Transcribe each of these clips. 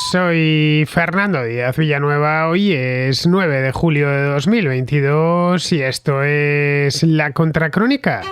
Soy Fernando Díaz Villanueva, hoy es 9 de julio de 2022 y esto es La Contracrónica.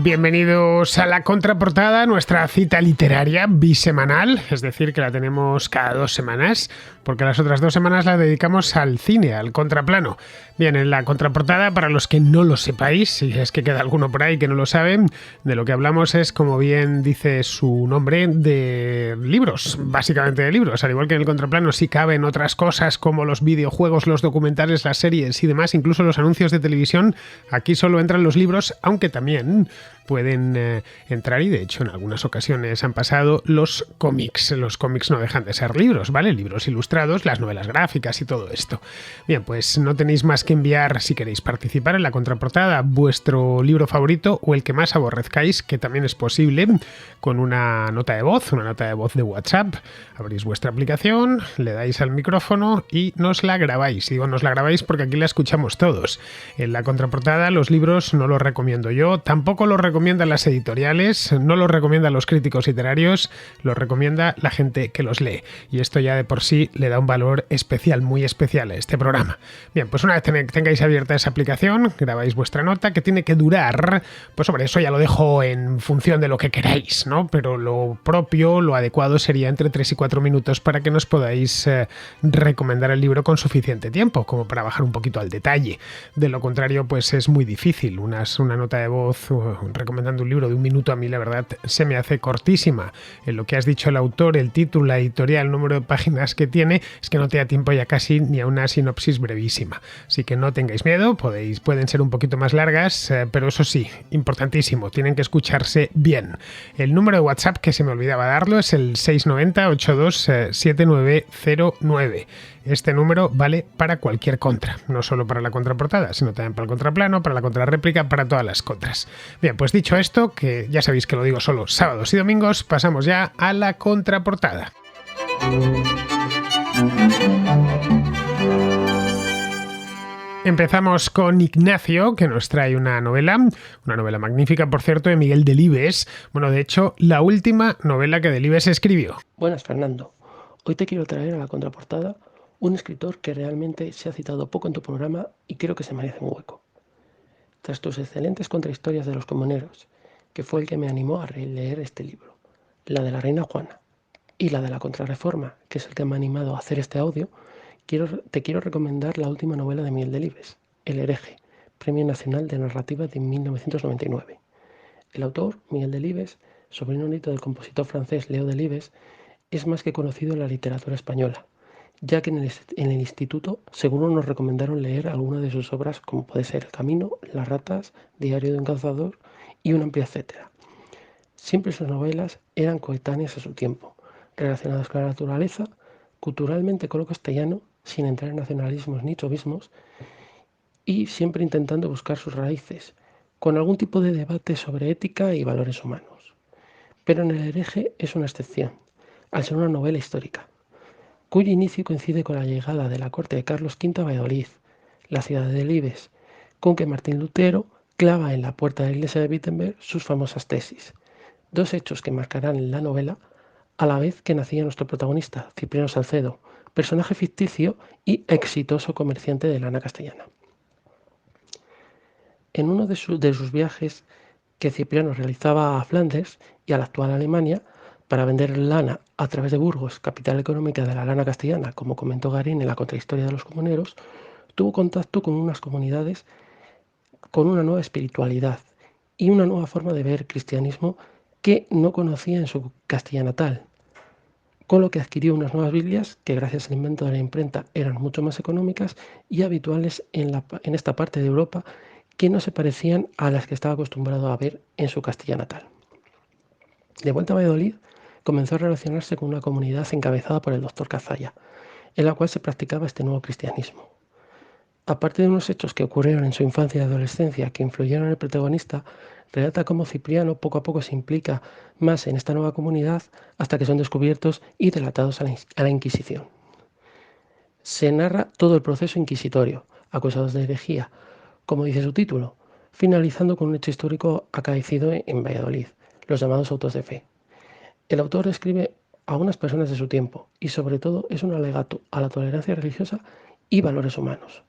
Bienvenidos a La Contraportada, nuestra cita literaria bisemanal, es decir, que la tenemos cada 2 semanas, porque las otras 2 semanas la dedicamos al cine, al contraplano. Bien, en La Contraportada, para los que no lo sepáis, si es que queda alguno por ahí que no lo saben, de lo que hablamos es, como bien dice su nombre, de libros, básicamente de libros. Al igual que en el contraplano sí caben otras cosas como los videojuegos, los documentales, las series y demás, incluso los anuncios de televisión, aquí solo entran los libros, aunque también pueden entrar, y de hecho en algunas ocasiones han pasado, los cómics. Los cómics no dejan de ser libros, ¿vale? Libros ilustrados, las novelas gráficas y todo esto. Bien, pues no tenéis más que enviar, si queréis participar en La Contraportada, vuestro libro favorito o el que más aborrezcáis, que también es posible, con una nota de voz de WhatsApp. Abrís vuestra aplicación, le dais al micrófono y nos la grabáis. Y digo, nos la grabáis porque aquí la escuchamos todos. En La Contraportada los libros no los recomiendo yo, tampoco los recomiendan las editoriales, no los recomiendan los críticos literarios, los recomienda la gente que los lee. Y esto ya de por sí le da un valor especial, muy especial a este programa. Bien, pues una vez tengáis abierta esa aplicación, grabáis vuestra nota, que tiene que durar, pues sobre eso ya lo dejo en función de lo que queráis, ¿no? Pero lo propio, lo adecuado sería entre 3 y 4 minutos para que nos podáis recomendar el libro con suficiente tiempo, como para bajar un poquito al detalle. De lo contrario, pues es muy difícil. Una nota de voz recomendando un libro de 1 minuto, a mí la verdad se me hace cortísima. En lo que has dicho el autor, el título, la editorial, el número de páginas que tiene, es que no te da tiempo ya casi ni a una sinopsis brevísima. Así que no tengáis miedo, pueden ser un poquito más largas, pero eso sí, importantísimo, tienen que escucharse bien. El número de WhatsApp, que se me olvidaba darlo, es el 690-827909. Este número vale para cualquier contra, no solo para la contraportada, sino también para el contraplano, para la contrarréplica, para todas las contras. Bien, pues dicho esto, que ya sabéis que lo digo solo sábados y domingos, pasamos ya a la contraportada. Empezamos con Ignacio, que nos trae una novela magnífica, por cierto, de Miguel Delibes. Bueno, de hecho, la última novela que Delibes escribió. Buenas, Fernando. Hoy te quiero traer a la contraportada un escritor que realmente se ha citado poco en tu programa y creo que se merece un hueco. Tras tus excelentes contrahistorias de los comuneros, que fue el que me animó a releer este libro, la de la Reina Juana y la de la Contrarreforma, que es el que me ha animado a hacer este audio, te quiero recomendar la última novela de Miguel Delibes, El hereje, Premio Nacional de Narrativa de 1999. El autor, Miguel Delibes, sobrino nieto del compositor francés Leo Delibes, es más que conocido en la literatura española, ya que en el instituto seguro nos recomendaron leer alguna de sus obras, como puede ser El camino, Las ratas, Diario de un cazador y un amplio etcétera. Siempre sus novelas eran coetáneas a su tiempo, relacionadas con la naturaleza, culturalmente con lo castellano, sin entrar en nacionalismos ni chauvinismos, y siempre intentando buscar sus raíces, con algún tipo de debate sobre ética y valores humanos. Pero en El hereje es una excepción, al ser una novela histórica, cuyo inicio coincide con la llegada de la corte de Carlos V a Valladolid, la ciudad de Delibes, con que Martín Lutero clava en la puerta de la iglesia de Wittenberg sus famosas tesis, 2 hechos que marcarán la novela, a la vez que nacía nuestro protagonista, Cipriano Salcedo, personaje ficticio y exitoso comerciante de lana castellana. En uno de sus viajes que Cipriano realizaba a Flandes y a la actual Alemania, para vender lana a través de Burgos, capital económica de la lana castellana, como comentó Garín en la Contrahistoria de los comuneros, tuvo contacto con unas comunidades con una nueva espiritualidad y una nueva forma de ver el cristianismo que no conocía en su Castilla natal, con lo que adquirió unas nuevas Biblias que gracias al invento de la imprenta eran mucho más económicas y habituales en esta parte de Europa, que no se parecían a las que estaba acostumbrado a ver en su Castilla natal. De vuelta a Valladolid, comenzó a relacionarse con una comunidad encabezada por el doctor Cazalla, en la cual se practicaba este nuevo cristianismo. Aparte de unos hechos que ocurrieron en su infancia y adolescencia que influyeron en el protagonista, relata cómo Cipriano poco a poco se implica más en esta nueva comunidad hasta que son descubiertos y delatados a la Inquisición. Se narra todo el proceso inquisitorio, acusados de herejía, como dice su título, finalizando con un hecho histórico acaecido en Valladolid, los llamados autos de fe. El autor escribe a unas personas de su tiempo y sobre todo es un alegato a la tolerancia religiosa y valores humanos.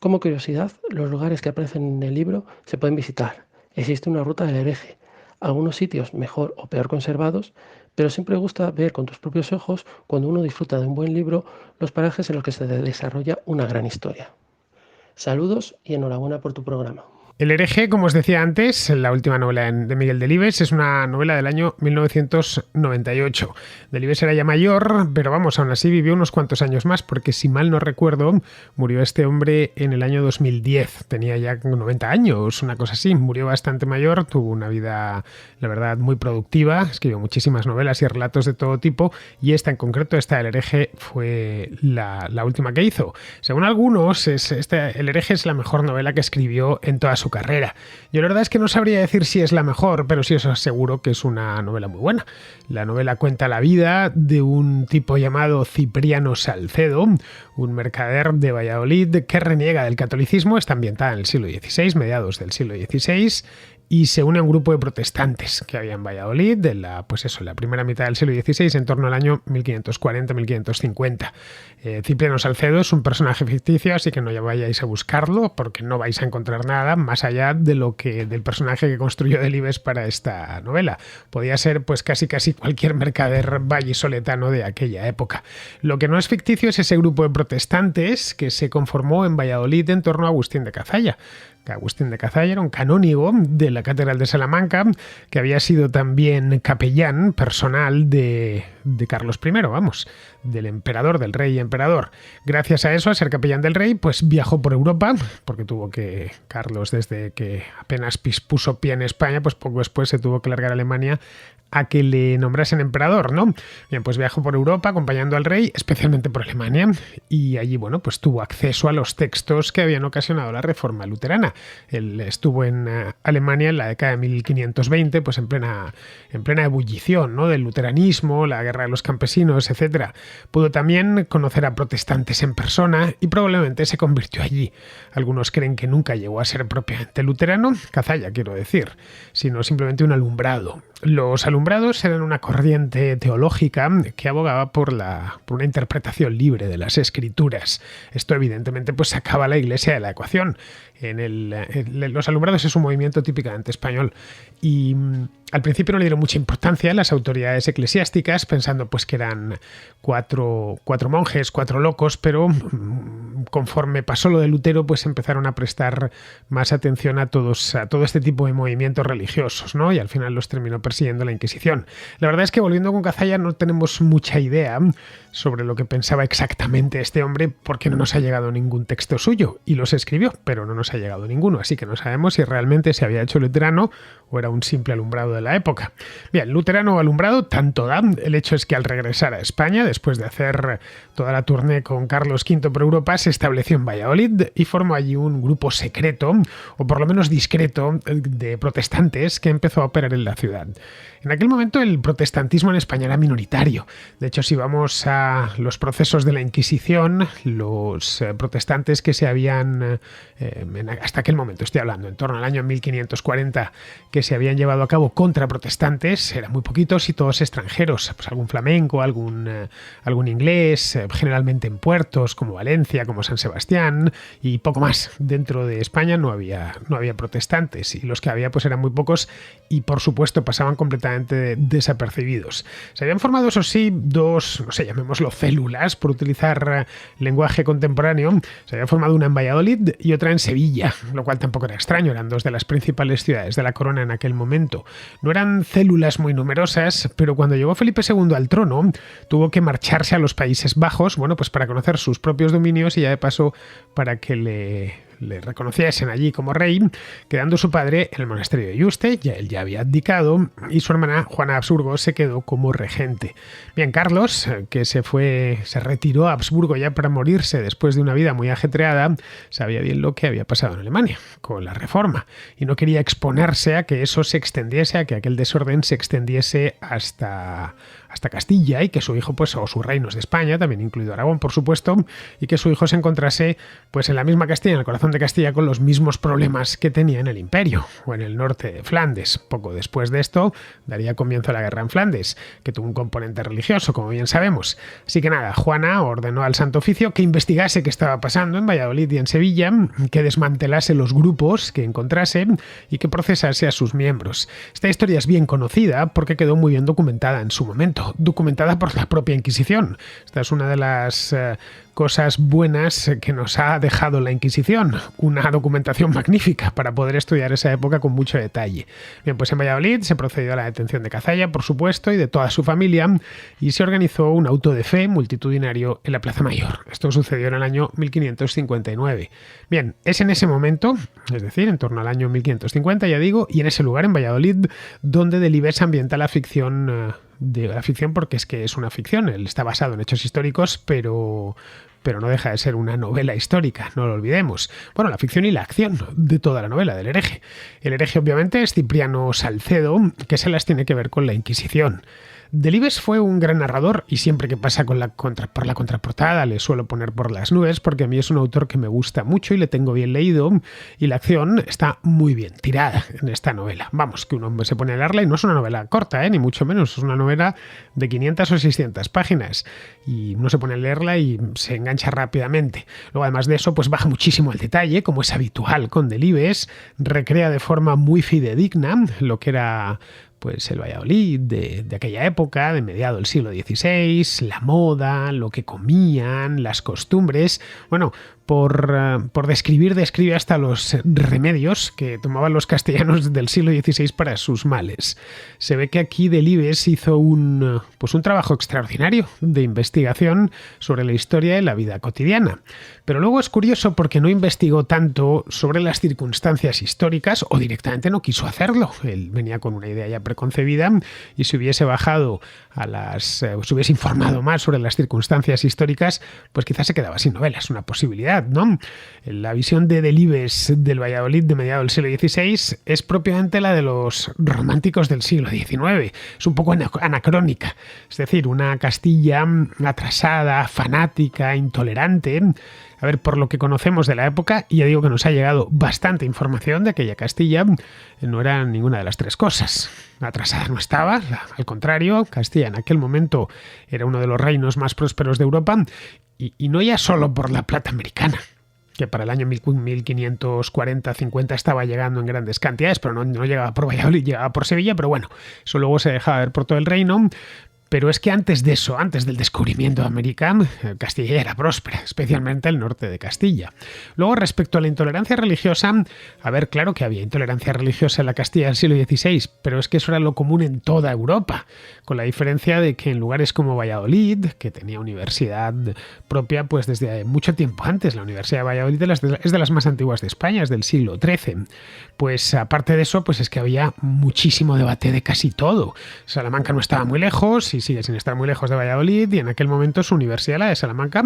Como curiosidad, los lugares que aparecen en el libro se pueden visitar. Existe una ruta del hereje, algunos sitios mejor o peor conservados, pero siempre gusta ver con tus propios ojos, cuando uno disfruta de un buen libro, los parajes en los que se desarrolla una gran historia. Saludos y enhorabuena por tu programa. El hereje, como os decía antes, la última novela de Miguel Delibes, es una novela del año 1998. Delibes era ya mayor, pero vamos, aún así vivió unos cuantos años más, porque si mal no recuerdo, murió este hombre en el año 2010. Tenía ya 90 años, una cosa así. Murió bastante mayor, tuvo una vida, la verdad, muy productiva. Escribió muchísimas novelas y relatos de todo tipo, y esta en concreto, esta El hereje, fue la última que hizo. Según algunos, El hereje es la mejor novela que escribió en toda su carrera. Yo la verdad es que no sabría decir si es la mejor, pero sí os aseguro que es una novela muy buena. La novela cuenta la vida de un tipo llamado Cipriano Salcedo, un mercader de Valladolid que reniega del catolicismo. Está ambientada en el siglo XVI, mediados del siglo XVI, y se une a un grupo de protestantes que había en Valladolid en la primera mitad del siglo XVI, en torno al año 1540-1550. Cipriano Salcedo es un personaje ficticio, así que no ya vayáis a buscarlo, porque no vais a encontrar nada más allá de del personaje que construyó Delibes para esta novela. Podía ser pues casi cualquier mercader vallisoletano de aquella época. Lo que no es ficticio es ese grupo de protestantes que se conformó en Valladolid en torno a Agustín de Cazalla. Agustín de Cazalla era un canónigo de la Catedral de Salamanca, que había sido también capellán personal de Carlos I, del emperador, del rey emperador. Gracias a eso, a ser capellán del rey, pues viajó por Europa, porque Carlos, desde que apenas puso pie en España, pues poco después se tuvo que largar a Alemania a que le nombrasen emperador, ¿no? Bien, pues viajó por Europa acompañando al rey, especialmente por Alemania, y allí, pues tuvo acceso a los textos que habían ocasionado la reforma luterana. Él estuvo en Alemania en la década de 1520, pues en plena ebullición, ¿no?, del luteranismo, la guerra de los campesinos, etc. Pudo también conocer a protestantes en persona y probablemente se convirtió allí. Algunos creen que nunca llegó a ser propiamente luterano, Cazalla quiero decir, sino simplemente un alumbrado. Los alumbrados eran una corriente teológica que abogaba por una interpretación libre de las escrituras. Esto evidentemente pues sacaba a la Iglesia de la ecuación. Los alumbrados es un movimiento típicamente español y al principio no le dieron mucha importancia a las autoridades eclesiásticas, pensando pues que eran cuatro monjes, 4 locos, pero conforme pasó lo de Lutero, pues empezaron a prestar más atención a todo este tipo de movimientos religiosos, ¿no? Y al final los terminó persiguiendo la Inquisición. La verdad es que, volviendo con Cazalla, no tenemos mucha idea sobre lo que pensaba exactamente este hombre, porque no nos ha llegado ningún texto suyo, y los escribió, pero no nos ha llegado ninguno, así que no sabemos si realmente se había hecho luterano o era un simple alumbrado de la época. Bien, luterano o alumbrado, tanto da. El hecho es que al regresar a España, después de hacer toda la tournée con Carlos V por Europa, se estableció en Valladolid y formó allí un grupo secreto, o por lo menos discreto, de protestantes que empezó a operar en la ciudad. En aquel momento el protestantismo en España era minoritario. De hecho, si vamos a los procesos de la Inquisición, los protestantes que se habían, hasta aquel momento estoy hablando, en torno al año 1540, que se habían llevado a cabo contra protestantes, eran muy poquitos y todos extranjeros, pues algún flamenco, algún inglés, generalmente en puertos como Valencia, como San Sebastián, y poco más. Dentro de España no había protestantes, y los que había pues eran muy pocos y por supuesto pasaban completamente desapercibidos. Se habían formado, eso sí, dos, no sé, llamémoslo células, por utilizar lenguaje contemporáneo. Se había formado una en Valladolid y otra en Sevilla, lo cual tampoco era extraño, eran dos de las principales ciudades de la corona en aquel momento. No eran células muy numerosas, pero cuando llegó Felipe II al trono, tuvo que marcharse a los Países Bajos, pues para conocer sus propios dominios y ya de paso para que le reconociesen allí como rey, quedando su padre en el monasterio de Yuste, él ya había abdicado, y su hermana Juana de Habsburgo se quedó como regente. Bien, Carlos, que se retiró a Habsburgo ya para morirse después de una vida muy ajetreada, sabía bien lo que había pasado en Alemania con la reforma y no quería exponerse a que eso se extendiese, a que aquel desorden se extendiese hasta Castilla y que su hijo, o sus reinos de España, también incluido Aragón, por supuesto, y que su hijo se encontrase pues en la misma Castilla, en el corazón de Castilla con los mismos problemas que tenía en el Imperio o en el norte de Flandes. Poco después de esto daría comienzo a la guerra en Flandes, que tuvo un componente religioso, como bien sabemos. Así que nada, Juana ordenó al Santo Oficio que investigase qué estaba pasando en Valladolid y en Sevilla, que desmantelase los grupos que encontrase y que procesase a sus miembros. Esta historia es bien conocida porque quedó muy bien documentada en su momento, documentada por la propia Inquisición. Esta es una de las cosas buenas que nos ha dejado la Inquisición, una documentación magnífica para poder estudiar esa época con mucho detalle. Bien, pues en Valladolid se procedió a la detención de Cazalla, por supuesto, y de toda su familia, y se organizó un auto de fe multitudinario en la Plaza Mayor. Esto sucedió en el año 1559. Bien, es en ese momento, es decir, en torno al año 1550, ya digo, y en ese lugar, en Valladolid, donde Delibes ambienta la ficción porque es que es una ficción, él está basado en hechos históricos, pero no deja de ser una novela histórica, no lo olvidemos. Bueno, la ficción y la acción de toda la novela del hereje. El hereje obviamente es Cipriano Salcedo, que se las tiene que ver con la Inquisición. Delibes fue un gran narrador y siempre que pasa por la contraportada le suelo poner por las nubes porque a mí es un autor que me gusta mucho y le tengo bien leído y la acción está muy bien tirada en esta novela. Vamos, que uno se pone a leerla y no es una novela corta, ni mucho menos, es una novela de 500 o 600 páginas y uno se pone a leerla y se engancha rápidamente. Luego además de eso pues baja muchísimo al detalle, como es habitual con Delibes, recrea de forma muy fidedigna lo que era pues el Valladolid de aquella época, de mediados del siglo XVI, la moda, lo que comían, las costumbres. Bueno, por describe hasta los remedios que tomaban los castellanos del siglo XVI para sus males. Se ve que aquí Delibes hizo un trabajo extraordinario de investigación sobre la historia y la vida cotidiana. Pero luego es curioso porque no investigó tanto sobre las circunstancias históricas o directamente no quiso hacerlo. Él venía con una idea ya preconcebida y si hubiese se hubiese informado más sobre las circunstancias históricas, pues quizás se quedaba sin novelas, una posibilidad, ¿no? La visión de Delibes del Valladolid de mediados del siglo XVI es propiamente la de los románticos del siglo XIX. Es un poco anacrónica, es decir, una Castilla atrasada, fanática, intolerante. A ver, por lo que conocemos de la época, y ya digo que nos ha llegado bastante información de aquella Castilla, no era ninguna de las tres cosas. Atrasada no estaba, al contrario, Castilla en aquel momento era uno de los reinos más prósperos de Europa, y no ya solo por la plata americana, que para el año 1540-50 estaba llegando en grandes cantidades, pero no llegaba por Valladolid, llegaba por Sevilla, pero bueno, eso luego se dejaba ver por todo el reino. Pero es que antes de eso, antes del descubrimiento de América, Castilla era próspera, especialmente el norte de Castilla. Luego, respecto a la intolerancia religiosa, a ver, claro que había intolerancia religiosa en la Castilla del siglo XVI, pero es que eso era lo común en toda Europa, con la diferencia de que en lugares como Valladolid, que tenía universidad propia, pues desde mucho tiempo antes, la Universidad de Valladolid es de las más antiguas de España, es del siglo XIII. Pues aparte de eso, pues es que había muchísimo debate de casi todo. Salamanca no estaba muy lejos y sigue sin estar muy lejos de Valladolid, y en aquel momento su universidad, la de Salamanca,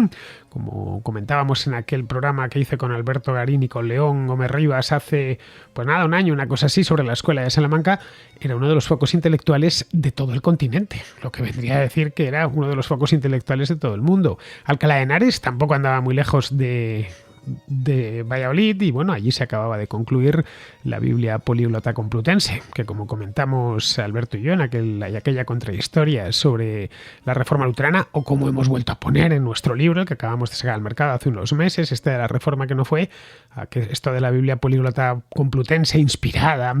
como comentábamos en aquel programa que hice con Alberto Garín y con León Gómez Rivas hace, pues nada, un año, una cosa así, sobre la escuela de Salamanca, era uno de los focos intelectuales de todo el continente, lo que vendría a decir que era uno de los focos intelectuales de todo el mundo. Alcalá de Henares tampoco andaba muy lejos de Valladolid, y bueno, allí se acababa de concluir la Biblia Políglota Complutense, que como comentamos Alberto y yo en aquella contrahistoria sobre la Reforma Luterana, o como hemos vuelto a poner en nuestro libro que acabamos de sacar al mercado hace unos meses, esta de la Reforma que no fue, esto de la Biblia Políglota Complutense inspirada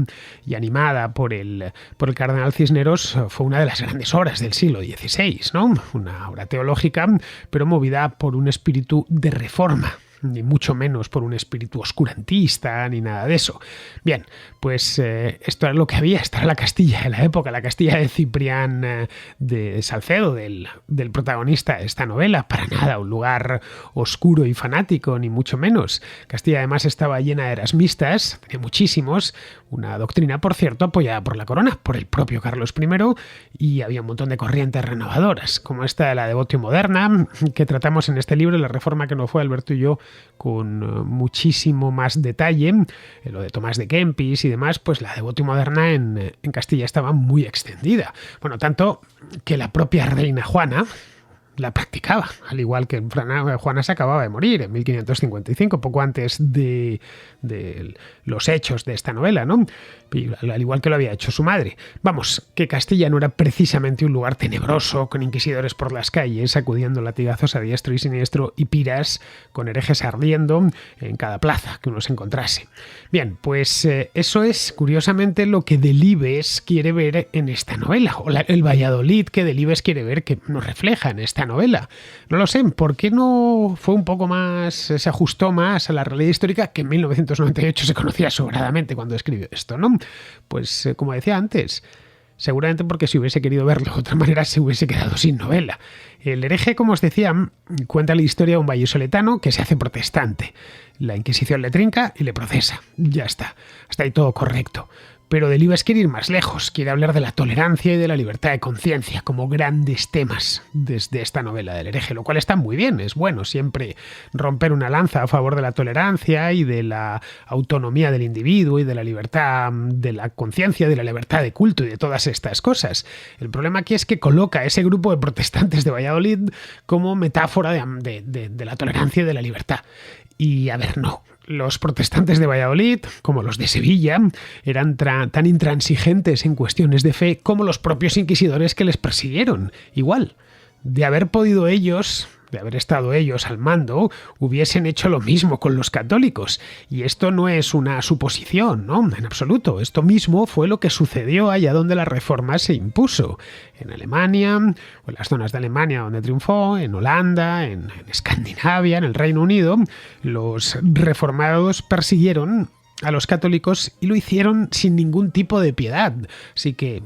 y animada por el cardenal Cisneros, fue una de las grandes obras del siglo XVI, ¿no? Una obra teológica, pero movida por un espíritu de reforma, ni mucho menos por un espíritu oscurantista, ni nada de eso. Bien, pues esto era lo que había, esta era la Castilla de la época, la Castilla de Ciprián de Salcedo, del protagonista de esta novela. Para nada un lugar oscuro y fanático, ni mucho menos. Castilla además estaba llena de erasmistas, tenía muchísimos, una doctrina, por cierto, apoyada por la corona, por el propio Carlos I, y había un montón de corrientes renovadoras, como esta de la devotio moderna, que tratamos en este libro, La Reforma que no fue, Alberto y yo, con muchísimo más detalle. Lo de Tomás de Kempis y demás, pues la devotio moderna en Castilla estaba muy extendida. Bueno, tanto que la propia reina Juana, la practicaba, al igual que Juana se acababa de morir en 1555, poco antes de los hechos de esta novela, ¿no? Y al igual que lo había hecho su madre. Vamos, que Castilla no era precisamente un lugar tenebroso, con inquisidores por las calles, sacudiendo latigazos a diestro y siniestro y piras con herejes ardiendo en cada plaza que uno se encontrase. Bien, pues eso es curiosamente lo que Delibes quiere ver en esta novela, o el Valladolid que Delibes quiere ver que nos refleja en esta novela. No lo sé, ¿por qué no fue un poco más, se ajustó más a la realidad histórica que en 1998 se conocía sobradamente cuando escribió esto, ¿no? Pues como decía antes, seguramente porque si hubiese querido verlo de otra manera se hubiese quedado sin novela. El hereje, como os decía, cuenta la historia de un vallisoletano que se hace protestante. La Inquisición le trinca y le procesa. Ya está. Hasta ahí todo correcto. Pero Delibes quiere ir más lejos, quiere hablar de la tolerancia y de la libertad de conciencia como grandes temas desde esta novela del hereje, lo cual está muy bien, es bueno siempre romper una lanza a favor de la tolerancia y de la autonomía del individuo y de la libertad de la conciencia, de la libertad de culto y de todas estas cosas. El problema aquí es que coloca a ese grupo de protestantes de Valladolid como metáfora de la tolerancia y de la libertad. Y a ver, no. Los protestantes de Valladolid, como los de Sevilla, eran tan intransigentes en cuestiones de fe como los propios inquisidores que les persiguieron. Igual, de haber podido ellos, de haber estado ellos al mando, hubiesen hecho lo mismo con los católicos. Y esto no es una suposición, ¿no? En absoluto. Esto mismo fue lo que sucedió allá donde la Reforma se impuso. En Alemania, o en las zonas de Alemania donde triunfó, en Holanda, en Escandinavia, en el Reino Unido, los reformados persiguieron a los católicos y lo hicieron sin ningún tipo de piedad. Así que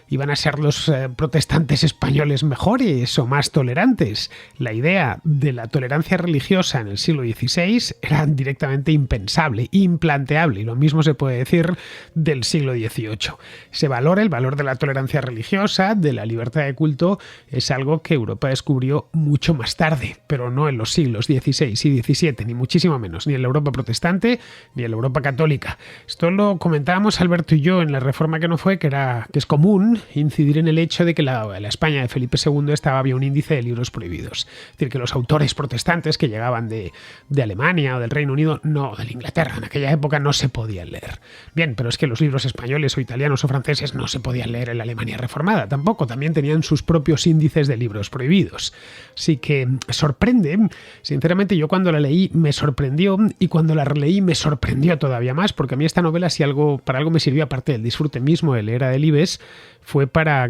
iban a ser los protestantes españoles mejores o más tolerantes. La idea de la tolerancia religiosa en el siglo XVI era directamente impensable, implanteable, y lo mismo se puede decir del siglo XVIII. Ese valor, el valor de la tolerancia religiosa, de la libertad de culto, es algo que Europa descubrió mucho más tarde, pero no en los siglos XVI y XVII, ni muchísimo menos, ni en la Europa protestante, ni en la Europa católica. Esto lo comentábamos Alberto y yo en la Reforma que no fue, que es común incidir en el hecho de que la España de Felipe II había un índice de libros prohibidos. Es decir, que los autores protestantes que llegaban de Alemania o del Reino Unido, no, de Inglaterra, en aquella época no se podían leer. Bien, pero es que los libros españoles o italianos o franceses no se podían leer en la Alemania reformada tampoco, también tenían sus propios índices de libros prohibidos. Así que sorprende, sinceramente yo cuando la leí me sorprendió y cuando la releí me sorprendió todavía más, porque a mí esta novela, si para algo me sirvió, aparte del disfrute mismo de leer a Delibes, fue para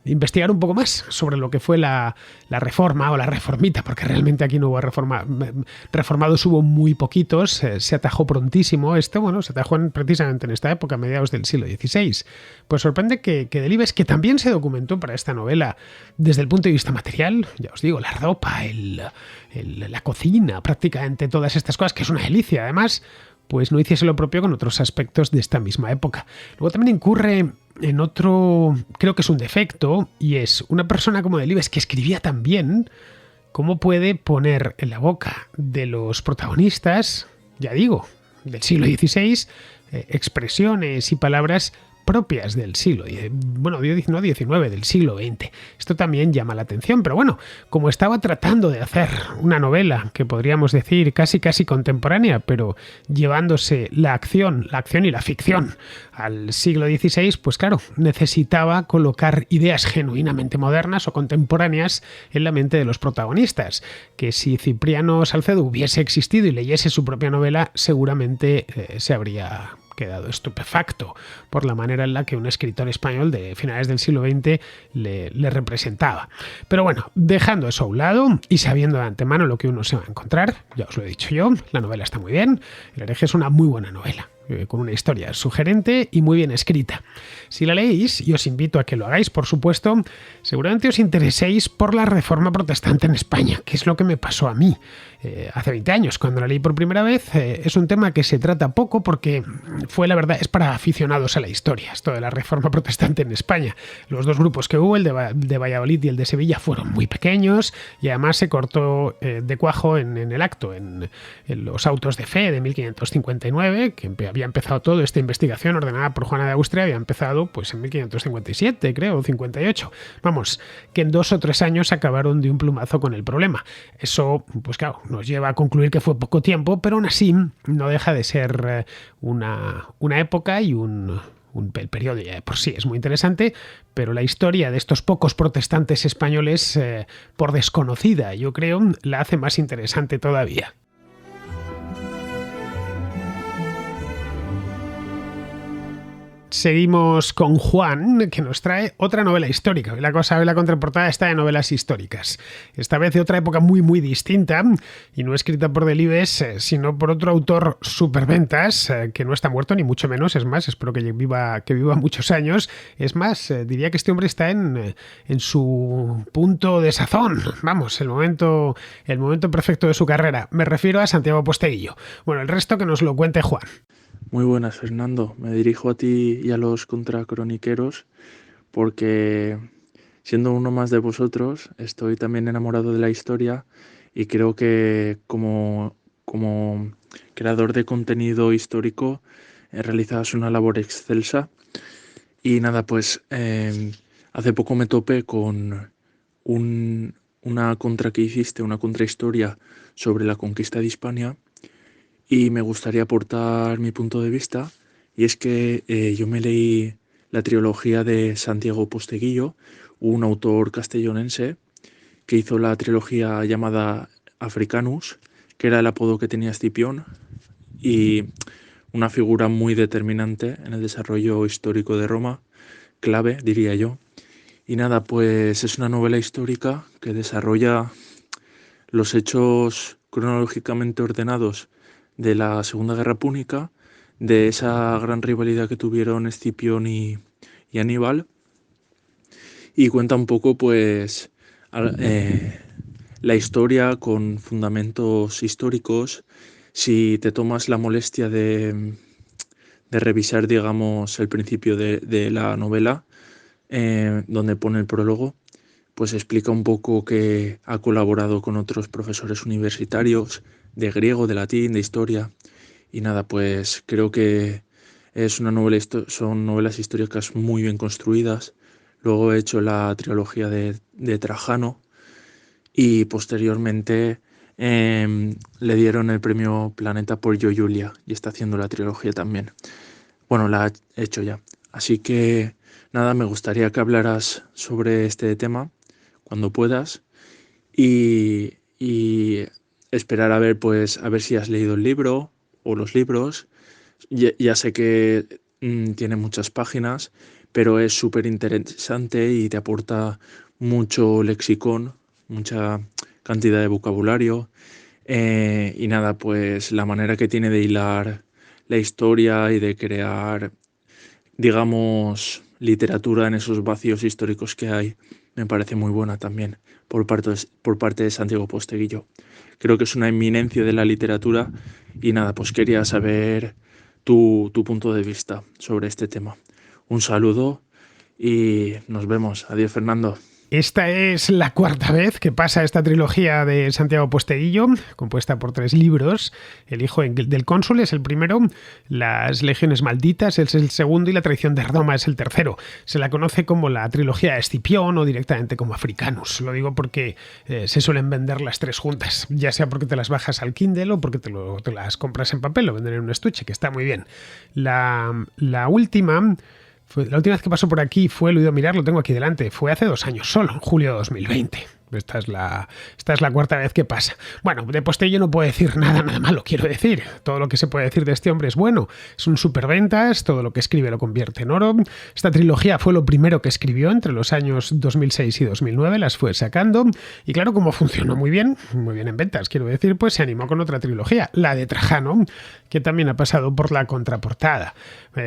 investigar un poco más sobre lo que fue la reforma o la reformita, porque realmente aquí no hubo reformados, hubo muy poquitos, se atajó prontísimo esto, se atajó precisamente en esta época, a mediados del siglo XVI. Pues sorprende que Delibes, que también se documentó para esta novela desde el punto de vista material, ya os digo, la ropa, la cocina, prácticamente todas estas cosas, que es una delicia además, pues no hiciese lo propio con otros aspectos de esta misma época. Luego también incurre en otro, creo que es un defecto, y es una persona como Delibes que escribía tan bien, ¿cómo puede poner en la boca de los protagonistas, ya digo, del siglo XVI, expresiones y palabras propias del siglo, no XIX, del siglo XX. Esto también llama la atención, pero bueno, como estaba tratando de hacer una novela que podríamos decir casi contemporánea, pero llevándose la acción y la ficción al siglo XVI, pues claro, necesitaba colocar ideas genuinamente modernas o contemporáneas en la mente de los protagonistas, que si Cipriano Salcedo hubiese existido y leyese su propia novela, seguramente se habría quedado estupefacto por la manera en la que un escritor español de finales del siglo XX le representaba. Pero bueno, dejando eso a un lado y sabiendo de antemano lo que uno se va a encontrar, ya os lo he dicho yo, la novela está muy bien, El hereje es una muy buena novela, con una historia sugerente y muy bien escrita. Si la leéis, y os invito a que lo hagáis, por supuesto, seguramente os intereséis por la Reforma protestante en España, que es lo que me pasó a mí hace 20 años, cuando la leí por primera vez. Es un tema que se trata poco porque es para aficionados a la historia, esto de la Reforma protestante en España. Los dos grupos que hubo, el de Valladolid y el de Sevilla, fueron muy pequeños y además se cortó de cuajo en el acto, en los autos de fe de 1559, que había empezado todo, esta investigación ordenada por Juana de Austria había empezado pues en 1557, creo, o 58. Vamos, que en 2 o 3 años acabaron de un plumazo con el problema. Eso, pues claro, nos lleva a concluir que fue poco tiempo, pero aún así no deja de ser una época y el periodo ya de por sí es muy interesante, pero la historia de estos pocos protestantes españoles, por desconocida, yo creo, la hace más interesante todavía. Seguimos con Juan, que nos trae otra novela histórica. Hoy la contraportada está de novelas históricas. Esta vez de otra época muy, muy distinta, y no escrita por Delibes, sino por otro autor superventas, que no está muerto, ni mucho menos. Es más, espero que viva muchos años. Es más, diría que este hombre está en su punto de sazón. Vamos, el momento perfecto de su carrera. Me refiero a Santiago Posteguillo. Bueno, el resto que nos lo cuente Juan. Muy buenas, Fernando. Me dirijo a ti y a los contracroniqueros porque, siendo uno más de vosotros, estoy también enamorado de la historia y creo que como creador de contenido histórico realizas una labor excelsa. Y nada, pues hace poco me topé con una contrahistoria sobre la conquista de Hispania. Y me gustaría aportar mi punto de vista, y es que yo me leí la trilogía de Santiago Posteguillo, un autor castellonense que hizo la trilogía llamada Africanus, que era el apodo que tenía Escipión y una figura muy determinante en el desarrollo histórico de Roma, clave, diría yo. Y nada, pues es una novela histórica que desarrolla los hechos cronológicamente ordenados de la Segunda Guerra Púnica, de esa gran rivalidad que tuvieron Escipión y Aníbal, y cuenta un poco pues la historia con fundamentos históricos. Si te tomas la molestia de revisar, digamos, el principio de la novela, donde pone el prólogo, pues explica un poco que ha colaborado con otros profesores universitarios de griego, de latín, de historia. Y nada, pues creo que es son novelas históricas muy bien construidas. Luego he hecho la trilogía de Trajano y posteriormente le dieron el premio Planeta por Yo Julia y está haciendo la trilogía también. Bueno, la he hecho ya. Así que nada, me gustaría que hablaras sobre este tema cuando puedas y esperar a ver si has leído el libro o los libros. Ya sé que tiene muchas páginas, pero es súper interesante y te aporta mucho lexicón, mucha cantidad de vocabulario. Y nada, pues la manera que tiene de hilar la historia y de crear, digamos, literatura en esos vacíos históricos que hay, me parece muy buena también por parte de Santiago Posteguillo. Creo que es una eminencia de la literatura y nada, pues quería saber tu punto de vista sobre este tema. Un saludo y nos vemos. Adiós, Fernando. Esta es la 4ª vez que pasa esta trilogía de Santiago Posteguillo, compuesta por 3 libros. El hijo del cónsul es el primero, Las legiones malditas es el segundo y La traición de Roma es el tercero. Se la conoce como la trilogía de Escipión o directamente como Africanus. Lo digo porque se suelen vender las 3 juntas, ya sea porque te las bajas al Kindle o porque te las compras en papel, lo venden en un estuche, que está muy bien. La última vez que pasó por aquí lo he ido a mirar, lo tengo aquí delante, fue hace 2 años solo, en julio de 2020. Esta es la 4ª vez que pasa. Bueno, de Posteguillo no puedo decir nada malo, quiero decir. Todo lo que se puede decir de este hombre es bueno. Es un superventas, todo lo que escribe lo convierte en oro. Esta trilogía fue lo primero que escribió entre los años 2006 y 2009, las fue sacando. Y claro, como funcionó muy bien en ventas, quiero decir, pues se animó con otra trilogía, la de Trajano, que también ha pasado por la contraportada.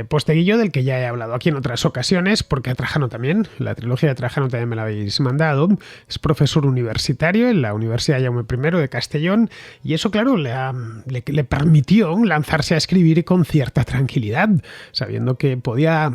Posteguillo, del que ya he hablado aquí en otras ocasiones, porque a Trajano también, la trilogía de Trajano también me la habéis mandado, es profesor universitario en la Universidad Jaume I de Castellón, y eso, claro, le permitió lanzarse a escribir con cierta tranquilidad, sabiendo que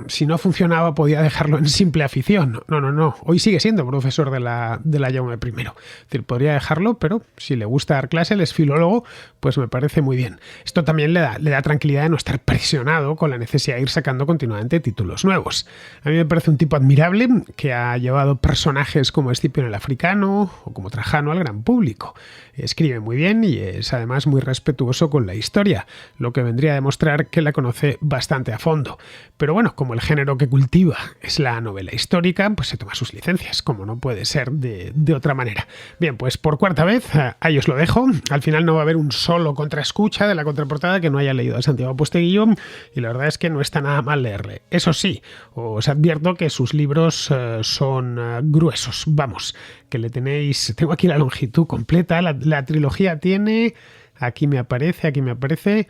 si no funcionaba, podía dejarlo en simple afición. No, hoy sigue siendo profesor de la Jaume I. Es decir, podría dejarlo, pero si le gusta dar clase, él es filólogo, pues me parece muy bien. Esto también le da tranquilidad de no estar presionado con la necesidad de ir sacando continuamente títulos nuevos. A mí me parece un tipo admirable que ha llevado personajes como Escipión el Africano o como Trajano al gran público. Escribe muy bien y es además muy respetuoso con la historia, lo que vendría a demostrar que la conoce bastante a fondo. Pero bueno, como el género que cultiva es la novela histórica, pues se toma sus licencias, como no puede ser de otra manera. Bien, pues por cuarta vez, ahí os lo dejo. Al final no va a haber un solo contraescucha de la contraportada que no haya leído a Santiago Posteguillo, y la verdad es que no está nada mal leerle. Eso sí, os advierto que sus libros son gruesos. Vamos, que le tenéis... Tengo aquí la longitud completa. La trilogía tiene... Aquí me aparece...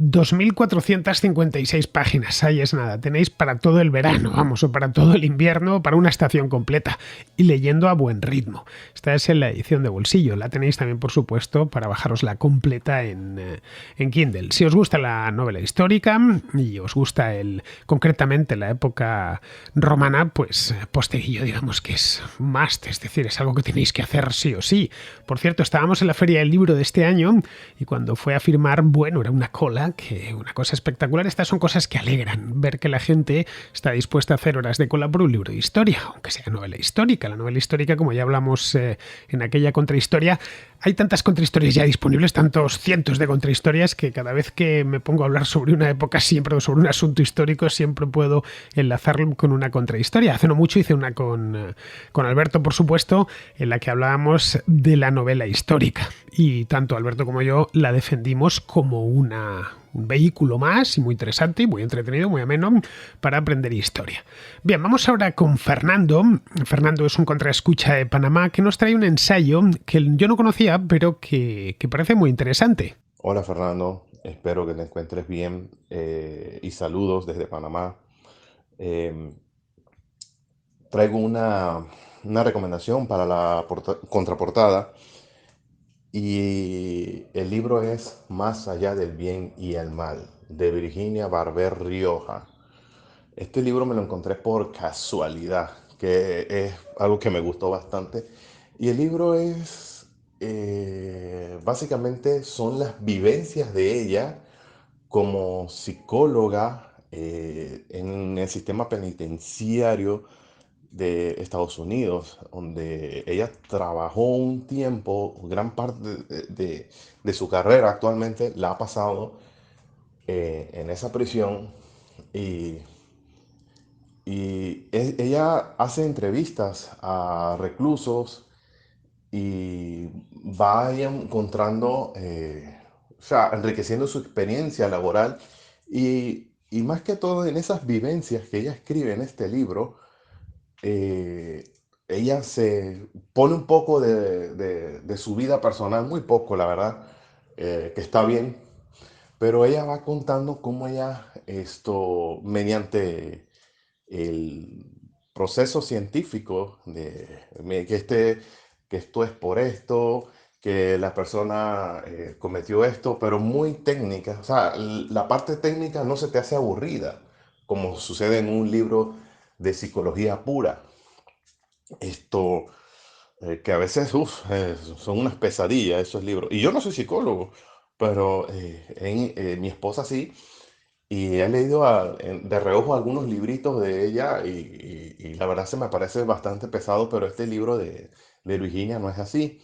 2.456 páginas, ahí es nada, tenéis para todo el verano, vamos, o para todo el invierno, o para una estación completa, y leyendo a buen ritmo. Esta es en la edición de bolsillo, la tenéis también, por supuesto, para bajarosla completa en Kindle. Si os gusta la novela histórica y os gusta concretamente la época romana, pues Posteguillo, digamos que es must, es decir, es algo que tenéis que hacer sí o sí. Por cierto, estábamos en la Feria del Libro de este año, y cuando fue a firmar, bueno, era una cola, que una cosa espectacular. Estas son cosas que alegran, ver que la gente está dispuesta a hacer horas de cola por un libro de historia, aunque sea novela histórica. La novela histórica, como ya hablamos en aquella contrahistoria, hay tantas contrahistorias ya disponibles, tantos cientos de contrahistorias, que cada vez que me pongo a hablar sobre una época siempre o sobre un asunto histórico siempre puedo enlazarlo con una contrahistoria. Hace no mucho hice una con Alberto, por supuesto, en la que hablábamos de la novela histórica, y tanto Alberto como yo la defendimos como un vehículo más, y muy interesante y muy entretenido, muy ameno para aprender historia. Bien, vamos ahora con Fernando. Fernando es un contraescucha de Panamá que nos trae un ensayo que yo no conocía, pero que parece muy interesante. Hola Fernando, espero que te encuentres bien y saludos desde Panamá. Em, Traigo una recomendación para la contraportada y el libro es Más allá del bien y el mal, de Virginia Barber Rioja. Este libro me lo encontré por casualidad, que es algo que me gustó bastante. Y el libro es, básicamente son las vivencias de ella como psicóloga en el sistema penitenciario de Estados Unidos, donde ella trabajó un tiempo, gran parte de su carrera actualmente la ha pasado en esa prisión y, ella hace entrevistas a reclusos y va encontrando, o sea, enriqueciendo su experiencia laboral y más que todo en esas vivencias que ella escribe en este libro, eh, ella se pone un poco de su vida personal, muy poco, la verdad, que está bien, pero ella va contando cómo ella, mediante el proceso científico que esto es por esto, que la persona cometió esto, pero muy técnica. O sea, la parte técnica no se te hace aburrida, como sucede en un libro de psicología pura. Esto, que a veces son unas pesadillas esos libros. Y yo no soy psicólogo, pero mi esposa sí. Y he leído de reojo algunos libritos de ella y la verdad se me parece bastante pesado, pero este libro de Virginia no es así.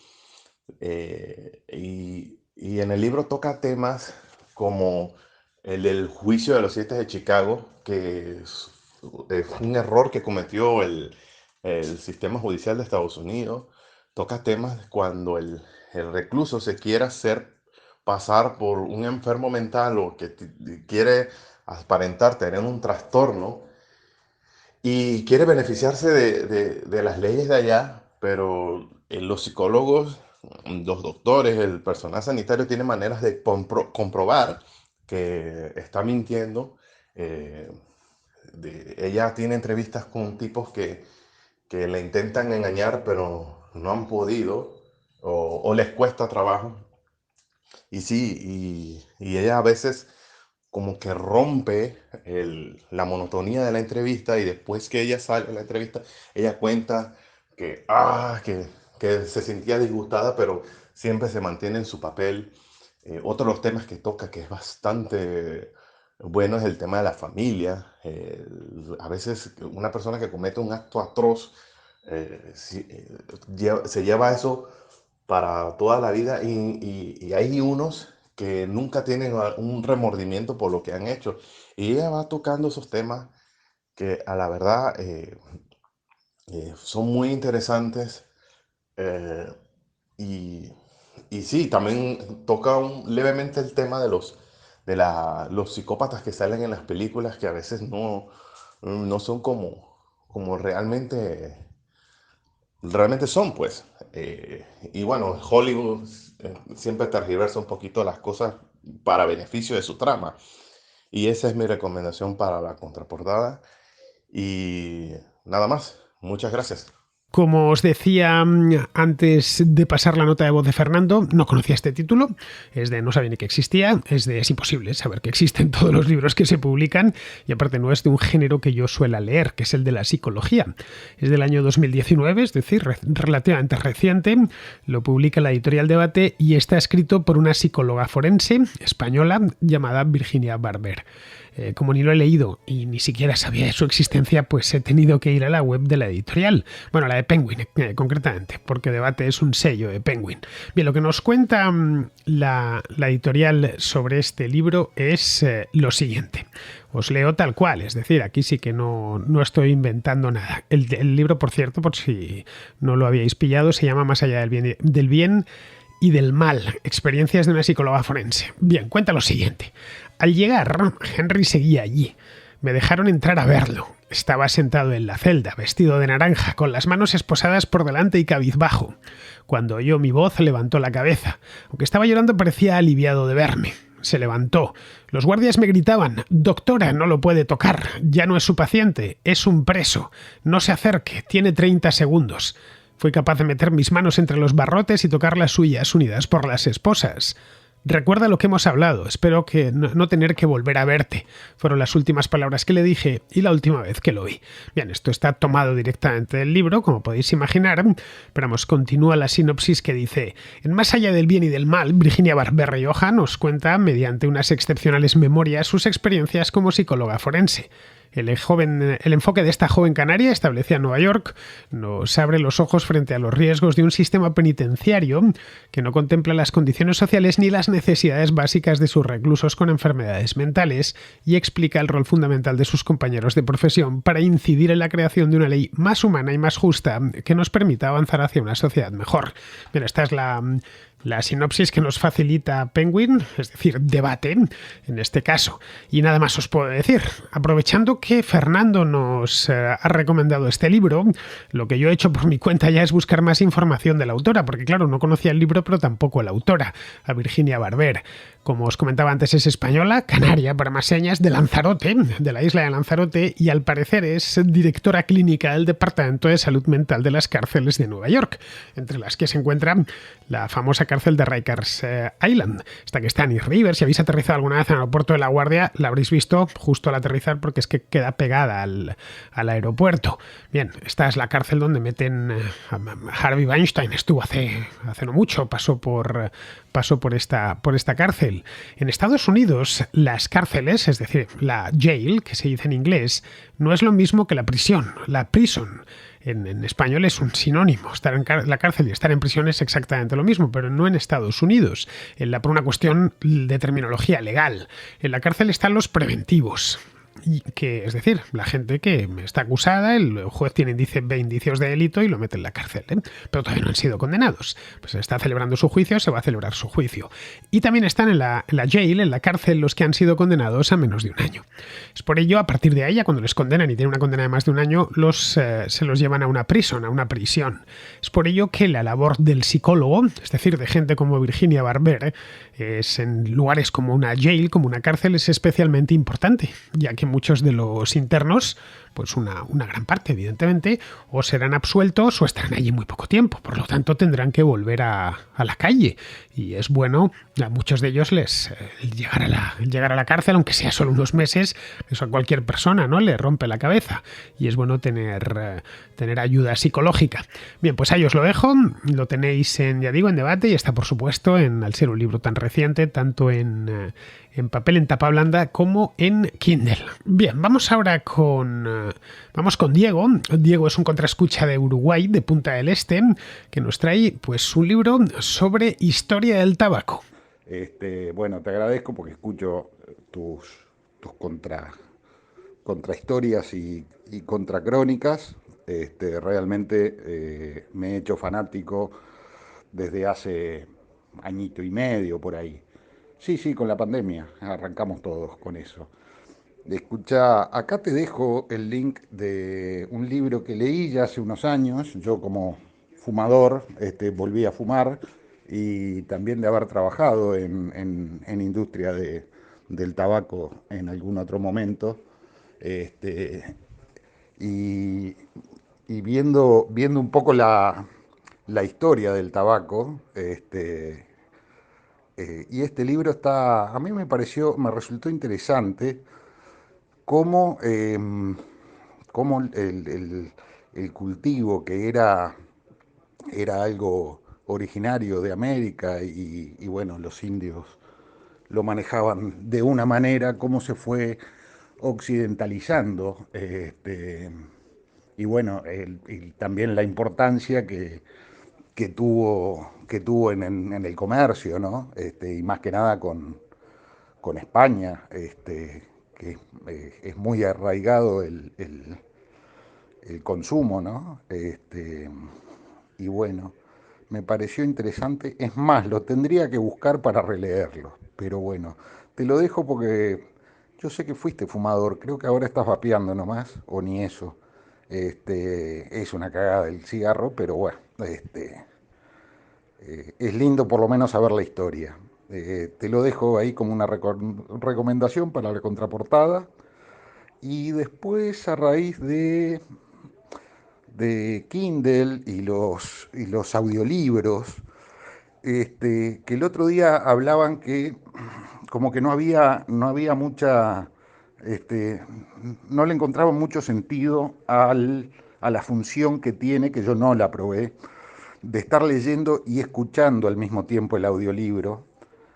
Y en el libro toca temas como el del juicio de los 7 de Chicago, que es un error que cometió el sistema judicial de Estados Unidos. Toca temas cuando el recluso se quiere hacer pasar por un enfermo mental o que quiere aparentar tener un trastorno y quiere beneficiarse de las leyes de allá, pero los psicólogos, los doctores, el personal sanitario tiene maneras de comprobar que está mintiendo. Eh, Ella tiene entrevistas con tipos que le intentan engañar, pero no han podido o les cuesta trabajo. Y sí, y ella a veces como que rompe la monotonía de la entrevista y después que ella sale de la entrevista, ella cuenta que se sentía disgustada, pero siempre se mantiene en su papel. Otro de los temas que toca que es bastante bueno es el tema de la familia. A veces una persona que comete un acto atroz se lleva eso para toda la vida y hay unos que nunca tienen un remordimiento por lo que han hecho. Y ella va tocando esos temas que a la verdad son muy interesantes. eh, y, y sí, también toca levemente el tema de los psicópatas que salen en las películas, que a veces no son como realmente son, pues. Y bueno, Hollywood siempre tergiversa un poquito las cosas para beneficio de su trama. Y esa es mi recomendación para la contraportada. Y nada más. Muchas gracias. Como os decía antes de pasar la nota de voz de Fernando, no conocía este título, no sabía ni que existía, es imposible saber que existen todos los libros que se publican y aparte no es de un género que yo suela leer, que es el de la psicología. Es del año 2019, es decir, relativamente reciente, lo publica la editorial Debate y está escrito por una psicóloga forense española llamada Virginia Barber. Como ni lo he leído y ni siquiera sabía de su existencia, pues he tenido que ir a la web de la editorial. Bueno, la de Penguin, concretamente, porque Debate es un sello de Penguin. Bien, lo que nos cuenta la editorial sobre este libro es lo siguiente. Os leo tal cual, es decir, aquí sí que no estoy inventando nada. El libro, por cierto, por si no lo habíais pillado, se llama Más allá del bien y del mal, experiencias de una psicóloga forense. Bien, cuenta lo siguiente. Al llegar, Henry seguía allí. Me dejaron entrar a verlo. Estaba sentado en la celda, vestido de naranja, con las manos esposadas por delante y cabizbajo. Cuando oyó mi voz, levantó la cabeza. Aunque estaba llorando, parecía aliviado de verme. Se levantó. Los guardias me gritaban: «Doctora, no lo puede tocar. Ya no es su paciente. Es un preso. No se acerque. Tiene 30 segundos». Fui capaz de meter mis manos entre los barrotes y tocar las suyas unidas por las esposas. «Recuerda lo que hemos hablado. Espero que no tener que volver a verte». Fueron las últimas palabras que le dije y la última vez que lo vi. Bien, esto está tomado directamente del libro, como podéis imaginar, pero vamos, continúa la sinopsis que dice: en Más allá del bien y del mal, Virginia Barber Rioja nos cuenta, mediante unas excepcionales memorias, sus experiencias como psicóloga forense. El enfoque de esta joven canaria, establecida en Nueva York, nos abre los ojos frente a los riesgos de un sistema penitenciario que no contempla las condiciones sociales ni las necesidades básicas de sus reclusos con enfermedades mentales y explica el rol fundamental de sus compañeros de profesión para incidir en la creación de una ley más humana y más justa que nos permita avanzar hacia una sociedad mejor. Bien, esta es la sinopsis que nos facilita Penguin, es decir, Debate, en este caso. Y nada más os puedo decir. Aprovechando que Fernando nos ha recomendado este libro, lo que yo he hecho por mi cuenta ya es buscar más información de la autora, porque claro, no conocía el libro, pero tampoco la autora, a Virginia Barber. Como os comentaba antes, es española, canaria para más señas, de Lanzarote, de la isla de Lanzarote, y al parecer es directora clínica del Departamento de Salud Mental de las cárceles de Nueva York, entre las que se encuentra la famosa cárcel de Rikers Island, esta que está en East River. Si habéis aterrizado alguna vez en el aeropuerto de La Guardia, la habréis visto justo al aterrizar porque es que queda pegada al aeropuerto. Bien, esta es la cárcel donde meten a Harvey Weinstein. Estuvo hace no mucho, pasó por esta cárcel. En Estados Unidos, las cárceles, es decir, la jail, que se dice en inglés, no es lo mismo que la prisión. La prison en español es un sinónimo. Estar en la cárcel y estar en prisión es exactamente lo mismo, pero no en Estados Unidos, por una cuestión de terminología legal. En la cárcel están los preventivos. Es decir, la gente que está acusada, el juez tiene indicios de delito y lo mete en la cárcel, pero todavía no han sido condenados. Pues se está celebrando su juicio, se va a celebrar su juicio. Y también están en la jail, en la cárcel, los que han sido condenados a menos de un año. Es por ello, a partir de ahí, cuando les condenan y tienen una condena de más de un año, se los llevan a una prisión. Es por ello que la labor del psicólogo, es decir, de gente como Virginia Barber, es en lugares como una jail, como una cárcel, es especialmente importante, ya que muchos de los internos, pues una gran parte, evidentemente, o serán absueltos o estarán allí muy poco tiempo. Por lo tanto, tendrán que volver a la calle. Y es bueno a muchos de ellos llegar a la cárcel, aunque sea solo unos meses, eso a cualquier persona, ¿no?, le rompe la cabeza. Y es bueno tener ayuda psicológica. Bien, pues ahí os lo dejo. Lo tenéis en Debate y está, por supuesto, al ser un libro tan reciente, tanto en papel, en tapa blanda, como en Kindle. Bien, vamos ahora vamos con Diego. Diego es un contraescucha de Uruguay, de Punta del Este, que nos trae pues un libro sobre historia del tabaco. Bueno, te agradezco porque escucho tus contrahistorias y contracrónicas. Realmente me he hecho fanático desde hace añito y medio por ahí. Sí, con la pandemia, arrancamos todos con eso. Escucha, acá te dejo el link de un libro que leí ya hace unos años. Yo como fumador volví a fumar y también de haber trabajado en industria del tabaco en algún otro momento. Y viendo un poco la historia del tabaco, y este libro a mí me resultó interesante cómo el cultivo, que era algo originario de América y bueno, los indios lo manejaban de una manera, cómo se fue occidentalizando, y bueno, y también la importancia que tuvo en el comercio, ¿no? Y más que nada con España, que es muy arraigado el consumo, ¿no? Y bueno, me pareció interesante. Es más, lo tendría que buscar para releerlo, pero bueno, te lo dejo porque yo sé que fuiste fumador, creo que ahora estás vapeando nomás, o ni eso. Es una cagada el cigarro, pero bueno, es lindo por lo menos saber la historia. Te lo dejo ahí como una recomendación para la contraportada. Y después, a raíz de Kindle y los audiolibros, que el otro día hablaban que como que no había mucha, no le encontraban mucho sentido a la función que tiene, que yo no la probé, de estar leyendo y escuchando al mismo tiempo el audiolibro.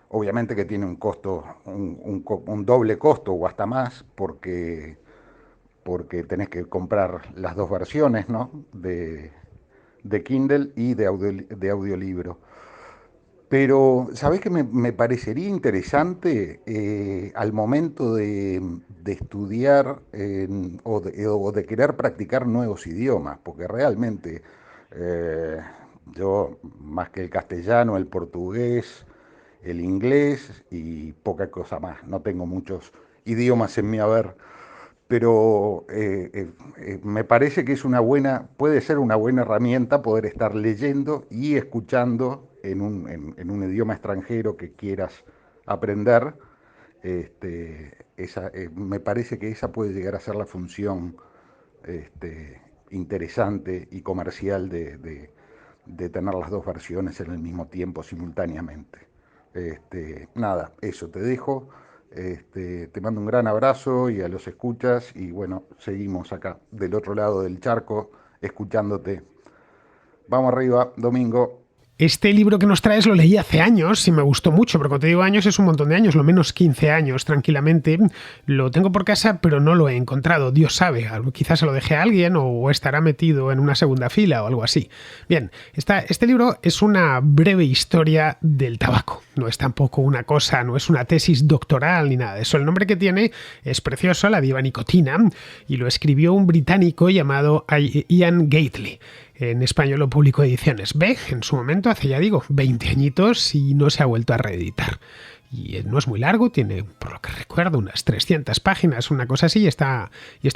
Obviamente que tiene un costo, un doble costo o hasta más, porque tenés que comprar las dos versiones, ¿no? de Kindle y de audiolibro. Pero, ¿sabés qué me parecería interesante al momento de estudiar o de querer practicar nuevos idiomas? Porque realmente yo, más que el castellano, el portugués, el inglés y poca cosa más, no tengo muchos idiomas en mi haber, pero me parece que puede ser una buena herramienta poder estar leyendo y escuchando en un idioma extranjero que quieras aprender. Me parece que esa puede llegar a ser la función interesante y comercial de tener las dos versiones en el mismo tiempo simultáneamente. Nada, eso te dejo. Te mando un gran abrazo y a los escuchas y bueno, seguimos acá del otro lado del charco escuchándote. Vamos arriba, Domingo. Este libro que nos traes lo leí hace años y me gustó mucho, pero cuando te digo años es un montón de años, lo menos 15 años tranquilamente. Lo tengo por casa, pero no lo he encontrado. Dios sabe, quizás se lo dejé a alguien o estará metido en una segunda fila o algo así. Bien, este libro es una breve historia del tabaco. No es tampoco una cosa, no es una tesis doctoral ni nada de eso. El nombre que tiene es precioso, La Diva Nicotina, y lo escribió un británico llamado Ian Gately. En español lo publicó Ediciones Beg en su momento, hace ya digo 20 añitos, y no se ha vuelto a reeditar. Y no es muy largo, tiene, por lo que recuerdo, unas 300 páginas, una cosa así, y está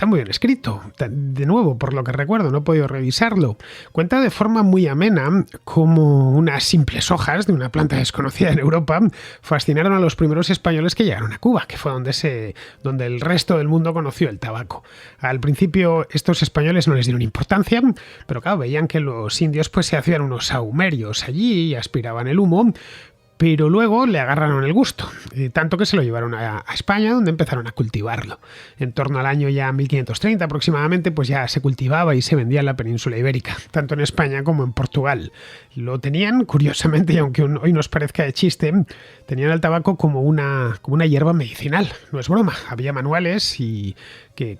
muy bien escrito. De nuevo, por lo que recuerdo, no he podido revisarlo. Cuenta de forma muy amena cómo unas simples hojas de una planta desconocida en Europa fascinaron a los primeros españoles que llegaron a Cuba, que fue donde el resto del mundo conoció el tabaco. Al principio estos españoles no les dieron importancia, pero claro, veían que los indios pues se hacían unos sahumerios allí y aspiraban el humo. pero luego le agarraron el gusto, tanto que se lo llevaron a España, donde empezaron a cultivarlo. En torno al año ya 1530 aproximadamente, pues ya se cultivaba y se vendía en la península ibérica, tanto en España como en Portugal. Lo tenían, curiosamente, y aunque hoy nos parezca de chiste, tenían el tabaco como una hierba medicinal. No es broma, había manuales y que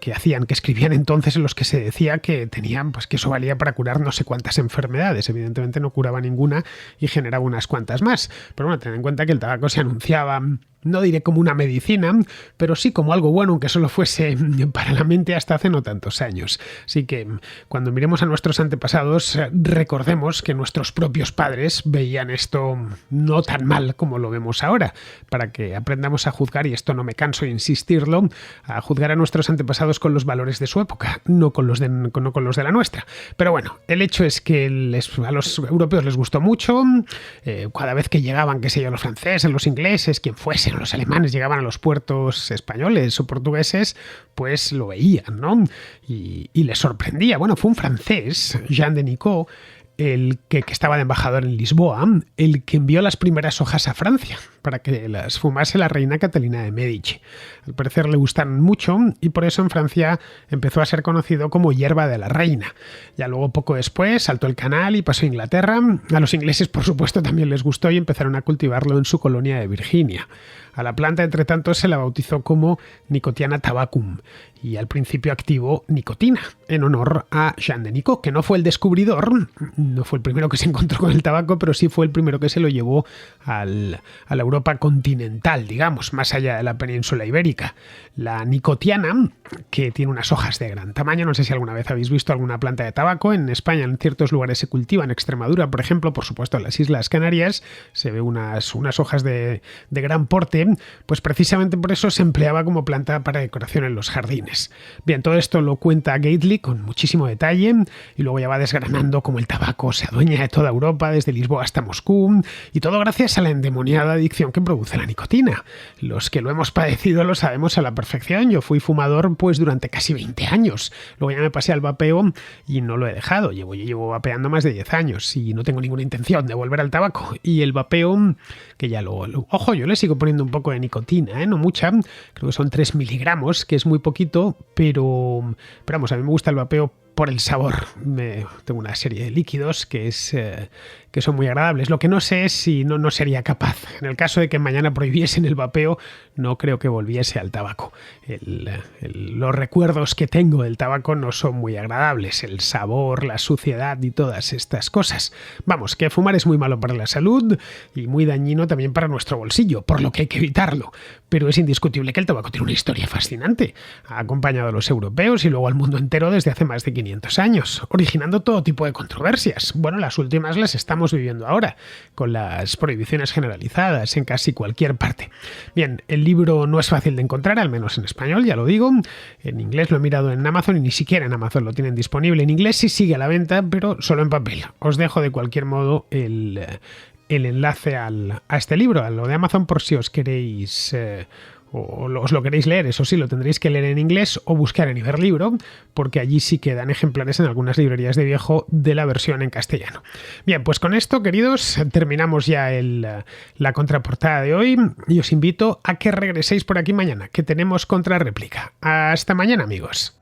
escribían entonces en los que se decía que tenían, pues que eso valía para curar no sé cuántas enfermedades. Evidentemente no curaba ninguna y generaba unas cuantas más. Pero bueno, ten en cuenta que el tabaco se anunciaba, no diré como una medicina, pero sí como algo bueno, aunque solo fuese para la mente hasta hace no tantos años. Así que cuando miremos a nuestros antepasados, recordemos que nuestros propios padres veían esto no tan mal como lo vemos ahora, para que aprendamos a juzgar, y esto no me canso de insistirlo, a juzgar a nuestros antepasados con los valores de su época, no con los de la nuestra. Pero bueno, el hecho es que a los europeos les gustó mucho. Cada vez que llegaban, qué sé yo, los franceses, los ingleses, quien fuesen, los alemanes llegaban a los puertos españoles o portugueses, pues lo veían, ¿no? Y les sorprendía. Bueno, fue un francés, Jean de Nicot, el que estaba de embajador en Lisboa, el que envió las primeras hojas a Francia para que las fumase la reina Catalina de Medici. Al parecer le gustan mucho y por eso en Francia empezó a ser conocido como hierba de la reina. Ya luego, poco después, saltó el canal y pasó a Inglaterra. A los ingleses, por supuesto, también les gustó y empezaron a cultivarlo en su colonia de Virginia. A la planta, entre tanto, se la bautizó como Nicotiana tabacum y al principio activó nicotina, en honor a Jean de Nicot, que no fue el descubridor, no fue el primero que se encontró con el tabaco, pero sí fue el primero que se lo llevó a la Europa continental, digamos, más allá de la península ibérica. La nicotiana, que tiene unas hojas de gran tamaño, no sé si alguna vez habéis visto alguna planta de tabaco. En España en ciertos lugares se cultiva, en Extremadura, por ejemplo, por supuesto en las Islas Canarias, se ve unas hojas de gran porte, pues precisamente por eso se empleaba como planta para decoración en los jardines. Bien, todo esto lo cuenta Gately con muchísimo detalle y luego ya va desgranando cómo el tabaco se adueña de toda Europa, desde Lisboa hasta Moscú, y todo gracias a la endemoniada adicción que produce la nicotina. Los que lo hemos padecido lo sabemos a la perfección. Yo fui fumador pues durante casi 20 años, luego ya me pasé al vapeo y no lo he dejado. Llevo vapeando más de 10 años y no tengo ninguna intención de volver al tabaco. Y el vapeo, que ya ojo, yo le sigo poniendo un poco de nicotina, no mucha, creo que son 3 miligramos, que es muy poquito, pero vamos, a mí me gusta el vapeo por el sabor. Tengo una serie de líquidos que son muy agradables. Lo que no sé es si no sería capaz. En el caso de que mañana prohibiesen el vapeo, no creo que volviese al tabaco. Los recuerdos que tengo del tabaco no son muy agradables. El sabor, la suciedad y todas estas cosas. Vamos, que fumar es muy malo para la salud y muy dañino también para nuestro bolsillo, por lo que hay que evitarlo. Pero es indiscutible que el tabaco tiene una historia fascinante. Ha acompañado a los europeos y luego al mundo entero desde hace más de 500 años, originando todo tipo de controversias. Bueno, las últimas las estamos viviendo ahora, con las prohibiciones generalizadas en casi cualquier parte. Bien, el libro no es fácil de encontrar, al menos en español, ya lo digo. En inglés lo he mirado en Amazon y ni siquiera en Amazon lo tienen disponible. En inglés sí sigue a la venta, pero solo en papel. Os dejo de cualquier modo el enlace a este libro, a lo de Amazon, por si os queréis os lo queréis leer. Eso sí, lo tendréis que leer en inglés o buscar en Iberlibro, porque allí sí quedan ejemplares en algunas librerías de viejo de la versión en castellano. Bien, pues con esto, queridos, terminamos ya la contraportada de hoy y os invito a que regreséis por aquí mañana, que tenemos contrarréplica. Hasta mañana, amigos.